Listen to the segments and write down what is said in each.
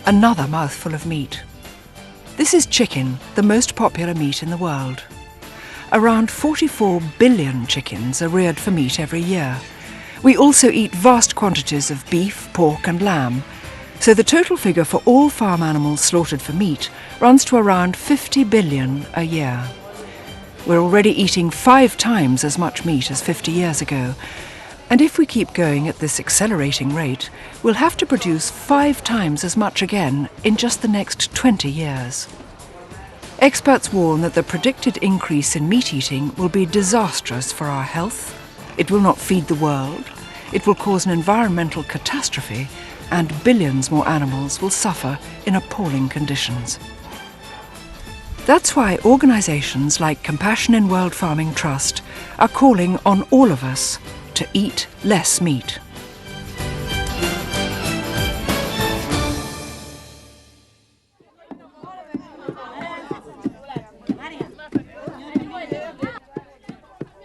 another mouthful of meat. This is chicken, the most popular meat in the world. Around 44 billion chickens are reared for meat every year. We also eat vast quantities of beef, pork and lamb, so the total figure for all farm animals slaughtered for meat runs to around 50 billion a year. We're already eating 5 times as much meat as 50 years ago, and if we keep going at this accelerating rate, we'll have to produce 5 times as much again in just the next 20 years. Experts warn that the predicted increase in meat eating will be disastrous for our health. It will not feed the world, it will cause an environmental catastrophe, and billions more animals will suffer in appalling conditions. That's why organisations like Compassion in World Farming Trust are calling on all of us to eat less meat.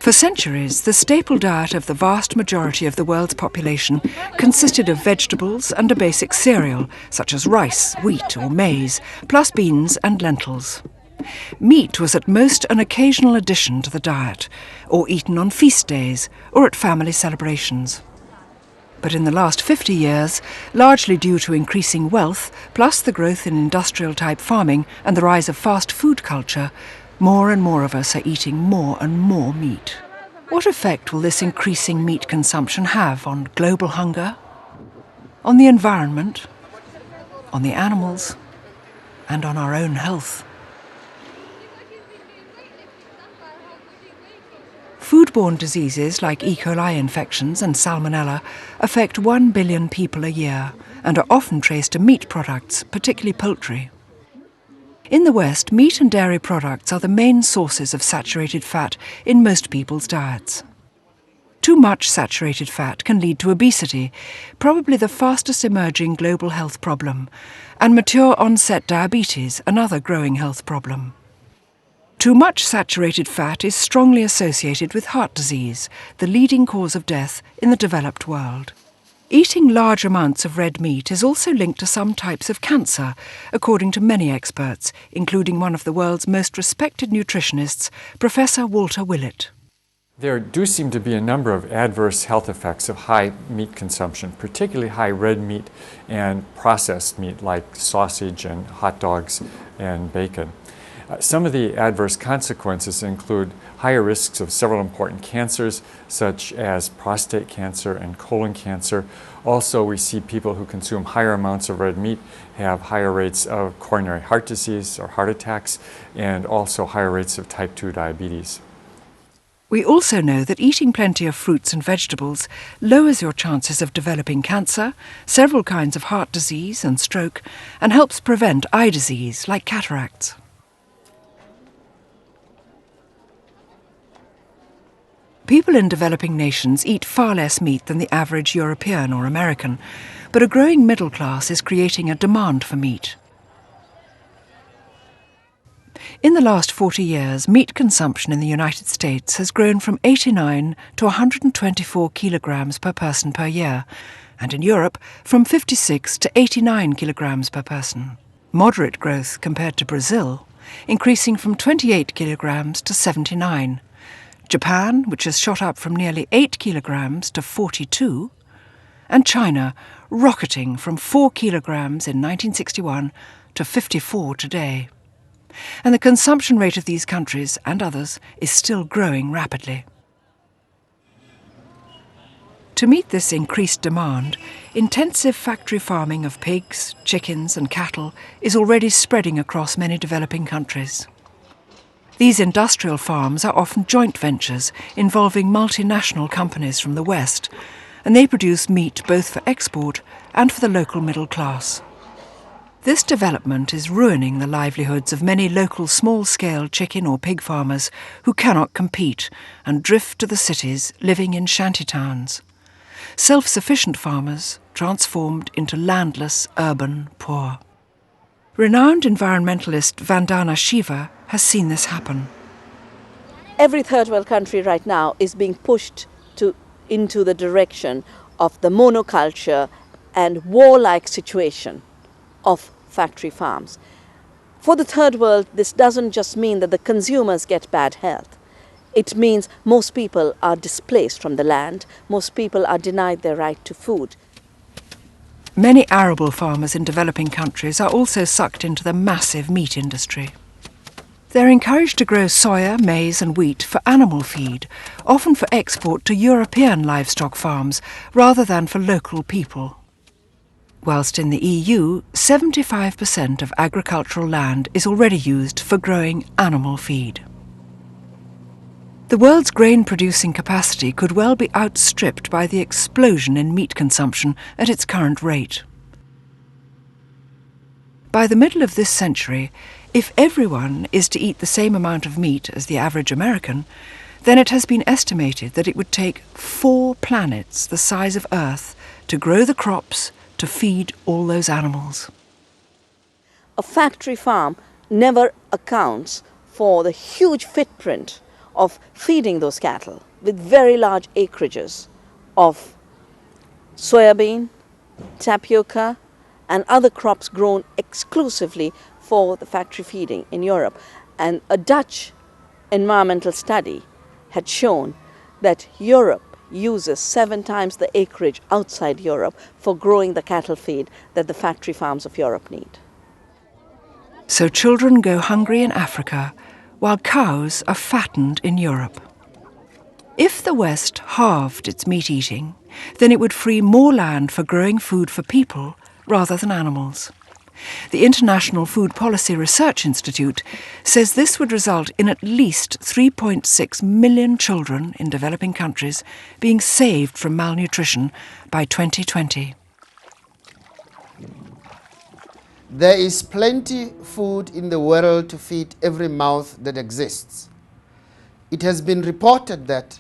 For centuries, the staple diet of the vast majority of the world's population consisted of vegetables and a basic cereal, such as rice, wheat or maize, plus beans and lentils. Meat was at most an occasional addition to the diet, or eaten on feast days or at family celebrations. But in the last 50 years, largely due to increasing wealth, plus the growth in industrial-type farming and the rise of fast food culture, more and more of us are eating more and more meat. What effect will this increasing meat consumption have on global hunger, on the environment, on the animals, and on our own health? Foodborne diseases like E. coli infections and salmonella affect 1 billion people a year and are often traced to meat products, particularly poultry. In the West, meat and dairy products are the main sources of saturated fat in most people's diets. Too much saturated fat can lead to obesity, probably the fastest emerging global health problem, and mature-onset diabetes, another growing health problem. Too much saturated fat is strongly associated with heart disease, the leading cause of death in the developed world. Eating large amounts of red meat is also linked to some types of cancer, according to many experts, including one of the world's most respected nutritionists, Professor Walter Willett. There do seem to be a number of adverse health effects of high meat consumption, particularly high red meat and processed meat like sausage and hot dogs and bacon. Some of the adverse consequences include higher risks of several important cancers, such as prostate cancer and colon cancer. Also, we see people who consume higher amounts of red meat have higher rates of coronary heart disease or heart attacks, and also higher rates of type 2 diabetes. We also know that eating plenty of fruits and vegetables lowers your chances of developing cancer, several kinds of heart disease and stroke, and helps prevent eye disease like cataracts. People in developing nations eat far less meat than the average European or American, but a growing middle class is creating a demand for meat. In the last 40 years, meat consumption in the United States has grown from 89 to 124 kilograms per person per year, and in Europe from 56 to 89 kilograms per person. Moderate growth compared to Brazil, increasing from 28 kilograms to 79. Japan, which has shot up from nearly 8 kilograms to 42, and China, rocketing from 4 kilograms in 1961 to 54 today. And the consumption rate of these countries and others is still growing rapidly. To meet this increased demand, intensive factory farming of pigs, chickens and cattle is already spreading across many developing countries. These industrial farms are often joint ventures involving multinational companies from the West, and they produce meat both for export and for the local middle class. This development is ruining the livelihoods of many local small-scale chicken or pig farmers who cannot compete and drift to the cities living in shanty towns. Self-sufficient farmers transformed into landless urban poor. Renowned environmentalist Vandana Shiva has seen this happen. Every third world country right now is being pushed into the direction of the monoculture and warlike situation of factory farms. For the third world, this doesn't just mean that the consumers get bad health. It means most people are displaced from the land, most people are denied their right to food. Many arable farmers in developing countries are also sucked into the massive meat industry. They're encouraged to grow soya, maize and wheat for animal feed, often for export to European livestock farms rather than for local people. Whilst in the EU, 75% of agricultural land is already used for growing animal feed. The world's grain-producing capacity could well be outstripped by the explosion in meat consumption at its current rate. By the middle of this century, if everyone is to eat the same amount of meat as the average American, then it has been estimated that it would take 4 planets the size of Earth to grow the crops to feed all those animals. A factory farm never accounts for the huge footprint of feeding those cattle with very large acreages of soybean, tapioca and other crops grown exclusively for the factory feeding in Europe. And a Dutch environmental study had shown that Europe uses 7 times the acreage outside Europe for growing the cattle feed that the factory farms of Europe need. So children go hungry in Africa, while cows are fattened in Europe. If the West halved its meat eating, then it would free more land for growing food for people rather than animals. The International Food Policy Research Institute says this would result in at least 3.6 million children in developing countries being saved from malnutrition by 2020. There is plenty food in the world to feed every mouth that exists. It has been reported that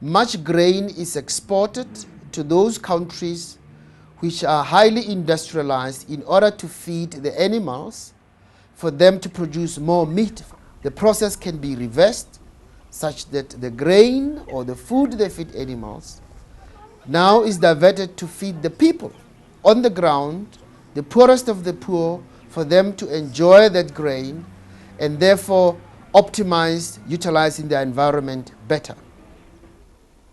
much grain is exported to those countries which are highly industrialized in order to feed the animals, for them to produce more meat. The process can be reversed such that the grain or the food they feed animals now is diverted to feed the people on the ground, the poorest of the poor, for them to enjoy that grain and therefore optimize utilizing the environment better.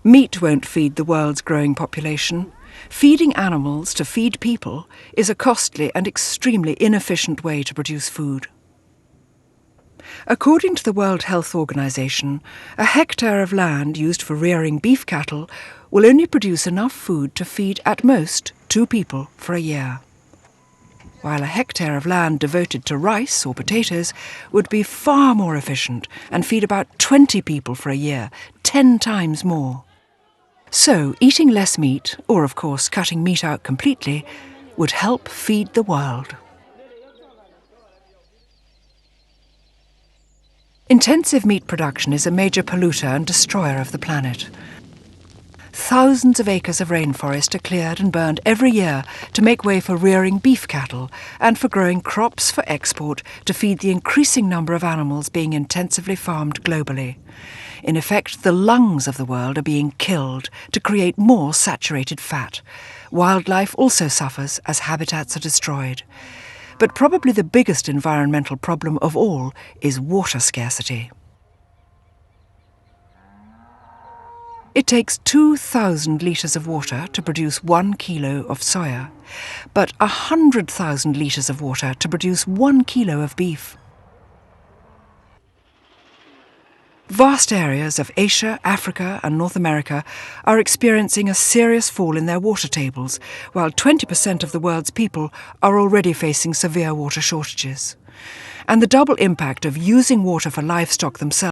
Meat won't feed the world's growing population. Feeding animals to feed people is a costly and extremely inefficient way to produce food. According to the World Health Organization, a hectare of land used for rearing beef cattle will only produce enough food to feed at most 2 people for a year, while a hectare of land devoted to rice or potatoes would be far more efficient and feed about 20 people for a year, 10 times more. So eating less meat, or of course cutting meat out completely, would help feed the world. Intensive meat production is a major polluter and destroyer of the planet. Thousands of acres of rainforest are cleared and burned every year to make way for rearing beef cattle and for growing crops for export to feed the increasing number of animals being intensively farmed globally. In effect, the lungs of the world are being killed to create more saturated fat. Wildlife also suffers as habitats are destroyed. But probably the biggest environmental problem of all is water scarcity. It takes 2,000 litres of water to produce 1 kilo of soya, but 100,000 litres of water to produce 1 kilo of beef. Vast areas of Asia, Africa and North America are experiencing a serious fall in their water tables, while 20% of the world's people are already facing severe water shortages. And the double impact of using water for livestock themselves